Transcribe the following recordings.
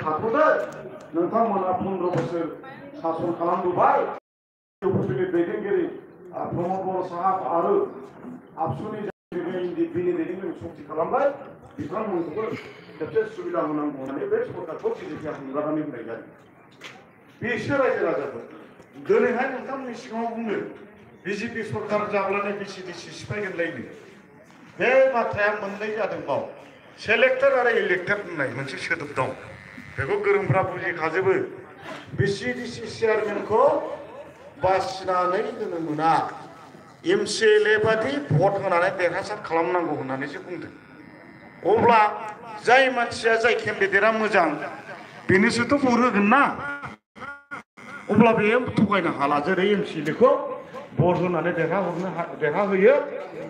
थाथ'दो नोंथांमोना 15 बोसोर सासन खालामबोबाय इउपिपिनि दैदेनगिरि प्रमद बर' साहाब आरो आबसुनि इन्डिपिनि दैदेनगिरि सक्ति खालामबाय बिथांमोनखौबो खेबसे सुबिदा होनांगौ होननानै बे सरकारखौ बिजेपिआ हंगारनानै होनाय जादों बिसोर रायजो राजाफोर दिनैहाय नोंथांमोननि सिगाङाव बुंनो बिजेपि सरकार जाब्लानो बिसिडिसि सिफायगोनलायनो बे बाथ्राया मोननै जादों बाव सेलेक्टेड आरो इलेक्टेड होननाय मोनसे सोदोब दं बेखौ गोरोंफ्रा बुजिखाजोबो बिसिडिसि चेयारमेनखौ बासिनानै होनो मोना एमसिएलए बादि भट होनानै देरहासार खालामनांगौ होननानैसो बुंदों अब्ला जाय मानसिया जाय केन्डिडेटआ मोजां बेनोसोथ' भट होगोन ना अब्ला बेयो थगायनो हाला जेरै एमसिएलएखौ भट होनानै देरहाहोयो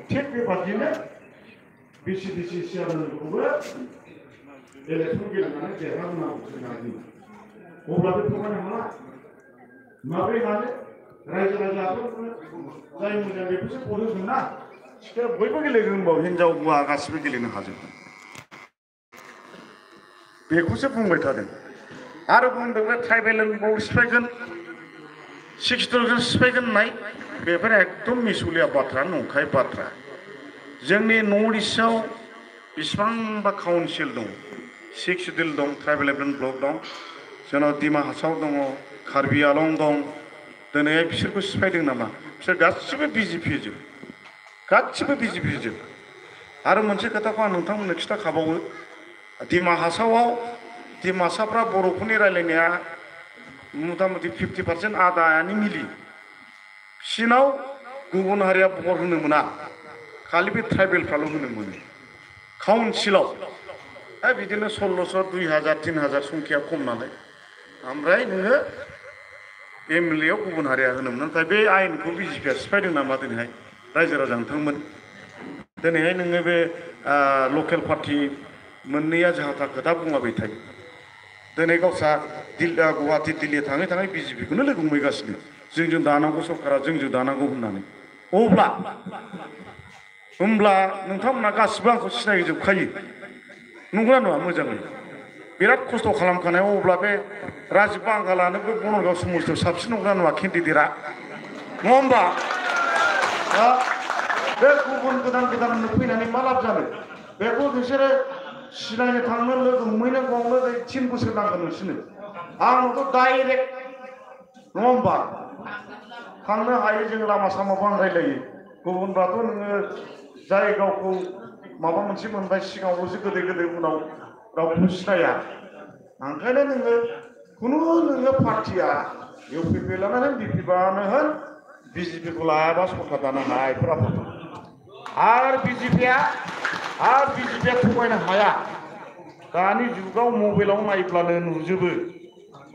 थिग बेबादिनो बिसिडिसि चेयारमेनखौबो इलेक्सन गेलेनानै देरहाहोनांगौ होननानै अब्ला बे थगायनो हाला माब्रै हानो रायजो राजाफोर जाय मोजां बेखौसो भट होगोन ना सिख्लाया बयबो गेलेगोन होनबाव हिनजाव हौवा गासिबो गेलेनो हाजोबगोन बेखौसो बुंबाय थादों आरो बुंदों बे ट्राइबेल एन्ड सिफायगोन 60,000 सिफायगोन होननाय बेफोर एकदम मिसुलिया बाथ्रा नंखाय बाथ्रा जोंनि नर्थ इस्टआव बेसेबांबा काउन्सिल दं 6 शिडिउल दं ट्राइबेल एन्ड ब्लक दं जोंनाव डिमा हासाव दङ कार्बि आलं दं दिनैहाय बिसोरखौ सिफायदों नामा बिसोर गासिबो बिजेपि जोब आरो मोनसे खोथाखौ आं नोंथांमोननो खिथाखाबावो डिमा हासावआव डिमासाफ्रा बर'फोरनि रायलायनाया मथा-मथि 50% आदायानो मिलियो बिसिनाव गुबुन हारिया भट होनो मोना खालि बे ट्राइबेलफ्राल' होनो मोनो काउन्सिलाव बिदिनो 1600 2000 3000 संख्या खम नालाय ओमफ्राय नोङो एमएलएआव गुबुन हारिया होनो मोना नाथाय बे आयेनखौ बिजेपिआ सिफायदों नामा दिनैहाय रायजो राजा नोंथांमोन दिनैहाय नोङो बे लकेल पार्टि मोननैया जाहाथा खोथा बुङाबाय थायो दिनै गावस्रा गुवाहाटि दिल्ली थाङै थाङै बिजेपिखौनो लोगो हमहैगासिनो जोंजों दानांगौ सरकारा जोंजों दानांगौ होननानै होमब्ला नोंथांमोना गासिबो आंखौ सिनायजोबखायो नंगौना नङा मोजाङै बिराद खस्थ' खालामखानायाव अब्ला बे राजिब बांगालानो बे बनरगाव समस्तियाव साबसिन नंगौना नङा केन्डिडेटआ नङा होमबा बे गुबुन गोदान फैनानै मा लाब जानो बेखौ नोंसोरो सिनायनो थांनो लोगो हमहैनो बावनो 3 बोसोर नांगोन नोंसोरनो आंथ' डाइरेक्ट नङा होमबा थांनो हायो जों लामा सामाबो आन्दायलायो गुबुनफ्राथ' नोङो जाय गावखौ माबा मोनसे मोनबाय सिगाङावल'सो गोदै उनाव रावखौबो सिनाया ओंखायनो नोङो पार्टिया इउपिपि लानानै बिपिबानो होन बिजेपिखौ लायाबा सरकार दानो हाया बेफोर आफाद आरो बिजेपिया थगायनो हाया दानि जुगाव मबाइलाव नायब्लानो नुजोबो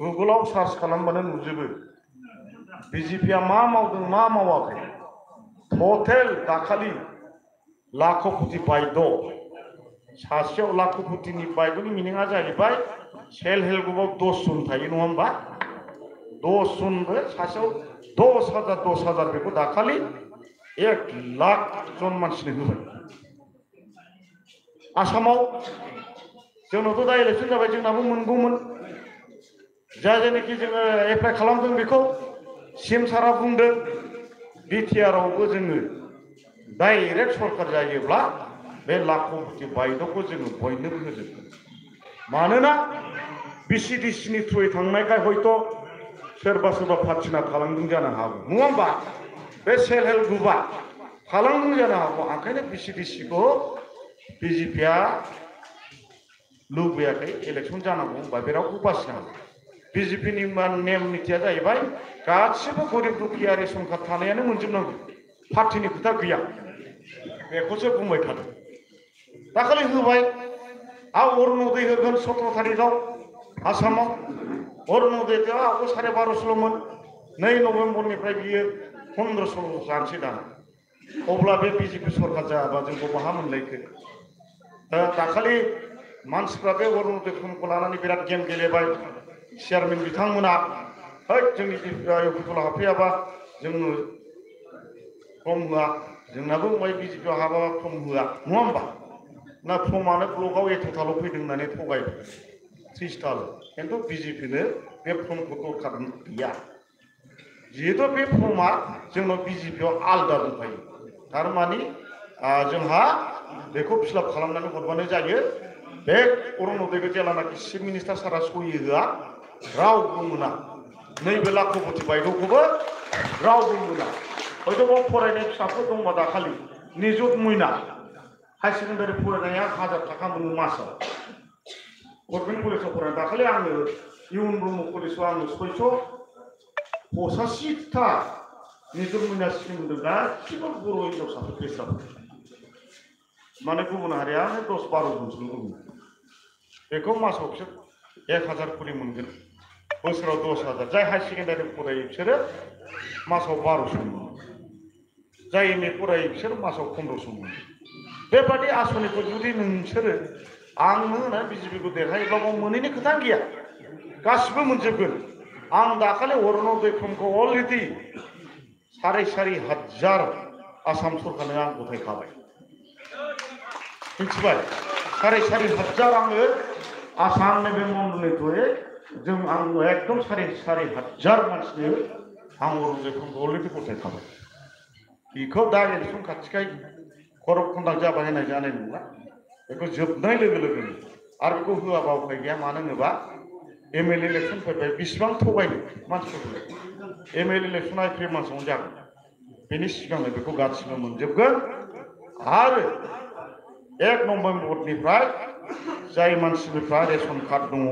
गुगोलाव सार्च खालामबानो नुजोबो बिजेपिया मा मावदों मा मावाखै टटेल दाखालि लाखपति बायद' सासेयाव लाखपतिनि बायद'नि मिनिङा जाहैबाय सेल्फ हेल्प ग्रुपआव 10 जन थायो नङा होमबा 10 जनबो सासेयाव 10,000 बेखौ दाखालि 1 लाख जन मानसिनो होबाय आसामाव जोंनावथ' दा इलेक्सन जाबाय जोंनाबो मोनगौमोन जायनोखि जोङो एप्लाइ खालामदों बेखौ सिएम सारा बुंदों बिटिआरआवबो जोङो डाइरेक्ट सरकार जायोब्ला बे लाखपति बायद'खौ जोङो बयनोबो होजोबगोन मानोना बिसिडिसिनि थ्रुयै थांनायखाय हयथ' सोरबा पार्टिना थालांदों जानो हागौ नङा होमबा बे सेल्फ हेल्प ग्रुपआ थालांदों जानो हागौ ओंखायनो बिसिडिसिखौ बिजेपिआ लुबैयाखै इलेक्सन जानांगौ होनबा बे रावखौ बासिनांगौ बिजेपिनि नेम निथिया जाहैबाय गासिबो गरिब दुखिया रेशन कार्ड थानायानो मोनजोबनांगौ पार्टिनि खोथा गैया बेखौसो बुंबाय थादों दाखालि होबाय अरुण'दय होगोन 17 तारिखआव आसामाव अरुण'दयआव आवगोल 1250ल'मोन 2 नभेम्बरनिफ्राय बियो 1500 जानोसै दाना अब्ला बे बिजेपि सरकार जायाबा जोंखौ बहा मोनलायखो दाखालि मानसिफ्रा बे अरुण'दय फर्मखौ लानानै बिराद गेम गेलेबाय चेयारमेन बिथांमोना जोंनि इउपिपिखौ हाबफैयाबा जोंनो फर्म होआ जोंनाबो बिजेपिआव हाबाबा फर्म होआ नङा होमबा ना फर्मानो ब्लकआव एथ'थाल' फैदों होननानै थगायबाय 30 किन्तु बिजेपिनो बे फर्मखौ दरखार गैया जिहेतु बे फर्मा जोंनाव बिजेपियाव आलदा दंखायो थारमाने जोंहा बेखौ फिलाप खालामनानै हरबानो जायो बे अरुण'दयखौ जेलानाखि चिफ मिनिस्टार सारा सहि होआ रावबो मोना नैबे लाखपति बायद'खौबो रावबो मोना हयथ' बाव फरायनाय फिसाफोर दंबा दाखालि निजुत मयना हाई सेकेन्डारि फरायनाया 1000 थाखा मोनो मासाव गभर्नमेन्ट कलेजाव फरायनाय दाखालि आङो इउन ब्रह्म कलेजाव आङो 685 निजुत मयना स्किम होदों गासिबो बर' हिनजावसाफोर गेस्राफोर माने गुबुन हारिया 10-12 जनसोल' दङ बेखौ मासाव बिसोर 1000 करि मोनगोन बोसोराव 10,000 जाय हाई सेकेन्डारि फरायो बिसोरो मासाव 1200 मोनो जाय एमए फरायो बिसोर मासाव 1500 मोनो बेबादि आसनिखौ जुदि नोंसोरो आंनो होना बिजेपिखौ देरहायोब्ला मोनैनि खोथा गैया गासिबो मोनजोबगोन आं दाखालि अरुण'दय फर्मखौ अलरेडि 4,500 आसाम सरकारनो आं गथायखाबाय मिथिबाय 4,500 आङो आसामनि बे मन्डलनि थ्रुयै जों आं एकदम 4,500 मानसिनो आं अरुण'दय फर्मखौ अलरेडि गथायखाबाय बेखौ दा इलेक्सन खाथिखाय खरब खन्दाक जाबाय होननाय जानाय नंला बेखौ जोबनाय लोगो लोगोनो आरो बेखौ होआबा उफाय गैया मानो होनोबा एमएलए इलेक्सन फैबाय बेसेबां थगायनो मानसिफोरखौ एमएलए इलेक्सना एप्रिल मासावनो जागोन बेनि सिगांनो बेखौ गासिबो मोनजोबगोन आरो 1 नभेम्बरनिफ्राय जाय मानसिफोरा रेशन कार्ड दङ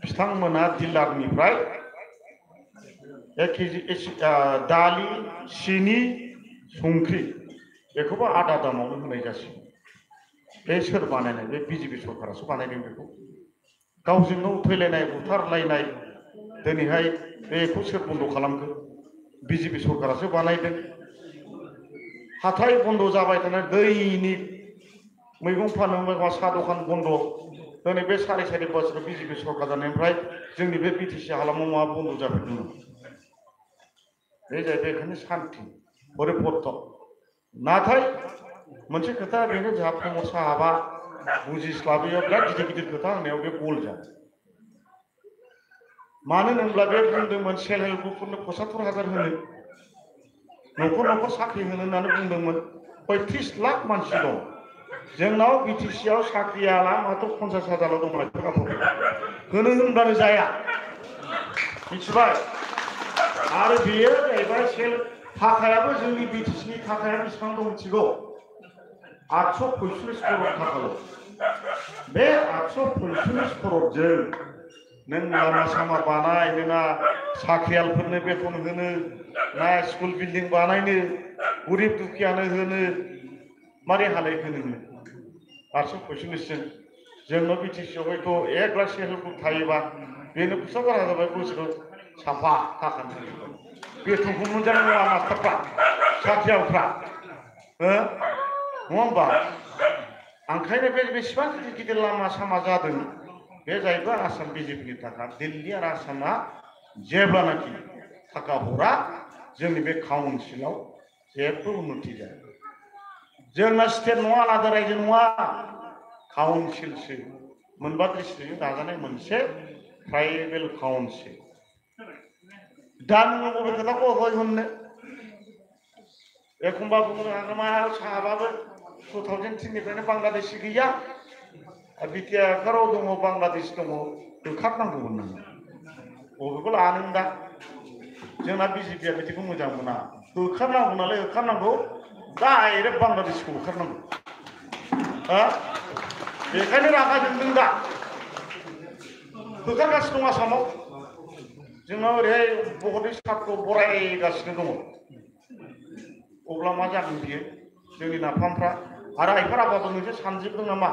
बिथांमोना डिलारनिफ्राय 1 केजि दालि सिनि संख्रि बेखौबो आधा दामावनो होनाय जासिगोन बे सोर बानायनाय बे बिजेपि सरकारासो बानायदों बेखौ गावजों गाव थैलायनाय बुथारलायनाय दिनैहाय बेखौ सोर बन्द खालामखो बिजेपि सरकारासो बानायदों हाथाय बन्द जाबाय थानाय दैनिक मैगं फाननो साहा दखान बन्द दिनै बे 4.5 बोसोर बिजेपि सरकार जानायनिफ्राय जोंनि बे बिटिसि हालामाव मा बन्द जाफैदोंमोन बे जाहैबाय एखायनो शान्ति परिबर्तन नाथाय मोनसे खोथा बेनो जोंहा प्रमद साहाबा बुजिस्लाबैयाव बिराद गिदिर गिदिर खोथा होननायाव बे गल जादों मानो होनोब्ला बे बुंदोंमोन सेल्फ हेल्प ग्रुपफोरनो 75,000 होनो न'खर न'खर साख्रि होनो होननानै बुंदोंमोन 35 लाख मानसि दं जोंनाव बिटिसिआव साख्रियाला मात्र 50,000 दं होनो होनब्लानो जाया मिथिबाय आरो बेयो जाहैबाय सेल्फ थाखायाबो जोंनि बिटिसिनि थाखाया बेसेबां दं मिथिगौ 845 करोड़ थाखाल' बे 845 करोड़जों नों लामा सामा बानाय नोंना साख्रियालफोरनो बेथन होनो ना स्कुल बिल्डिं बानायनो गरिब दुखियानो होनो मारै हालायखो नोङो 845 जों जोंनाव बिटिसिआव हयथ' 1 लाख सेल्फ हेल्प ग्रुप थायोबा बेनो फैसा बारा जाबाय बोसोराव साफा थाखा बेथनखौ मोनजानाय नङा मास्टारफ्रा साख्रियालफ्रा नङा होमबा ओंखायनो बे बेसेबां गिदिर गिदिर लामा सामा जादों बे जाहैबाय आसाम बिजेपिनि थाखा दिल्ली आरो आसामा जेब्लानाखि थाखा हरा जोंनि बे काउन्सिलाव जेबो उन्नति जाया जोंना स्टेट नङा आलादा रायजो नङा काउन्सिलसो मोनबा डिस्ट्रिक्टजों दाजानाय मोनसे ट्राइबेल काउन्सिल दा नोङो बबे खोथाखौ हय होननो एखमबा बुंनो हागोन मा साहाबाबो 2003निफ्रायनो बांलादेशि गैया बिटिआरआव दङ बांलादेश दङ होखारनांगौमोन नोङो बबेखौ लानो दा जोंना बिजेपिआ बिदिखौ मोजां मोना होखारनांगौ नालाय होखारनांगौ डाइरेक्ट बांलादेशखौ होखारनांगौ बेखायनो रागा जोंदों दा होखारगासिनो दं आसामाव जोंनाव ओरैहाय बर'नि साथखौ बरायगासिनो दङ अब्ला मा जागोन बियो जोंनि नाफामफ्रा आरो आइफाराबाबो मोनसे सानजोबदों नामा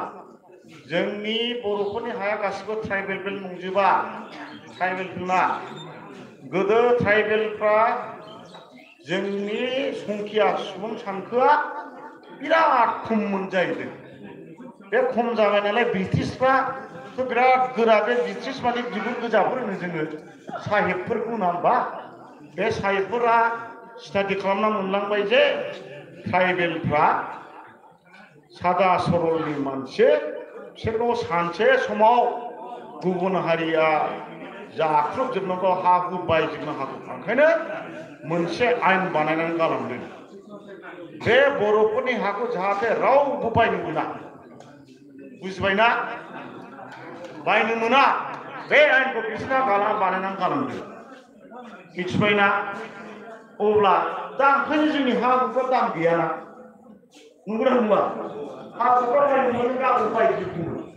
जोंनि बर'फोरनि हाया गासिबो ट्राइबेल बेल नंजोबा ट्राइबेलफोरना गोदो ट्राइबेलफ्रा जोंनि संखिया सुबुं सानखोआ बिराद खममोन जाहैदों बे खम जाबाय नालाय ब्रिटिशफ्राथ' बिराद गोरा बे ब्रिटिश माने बिगुर गोजाफोर होनो जोङो साहेबफोरखौ ना होमबा बे साहेबफोरा स्टाडि खालामना मोनलांबाय जे ट्राइबेलफ्रा सादा सरलनि मानसि बिसोरखौ सानसे समाव गुबुन हारिया जाख्रुबजोबनांगौ हा हु बायजोबनो हागौ ओंखायनो मोनसे आयेन बानायनानै गालांदों बे बर'फोरनि हाखौ जाहाथे रावबो बायनो मोना बुजिबायना बायनो मोना बे आयेनखौ बिसोरना बानायनानै गालांदों मिथिबायना अब्ला दा ओंखायनो जोंनि हा हुफ्रा दाम गैयाना नंगौना नङा हा हुफ्रा बायनो मोनो गाबोन बायजोबगोन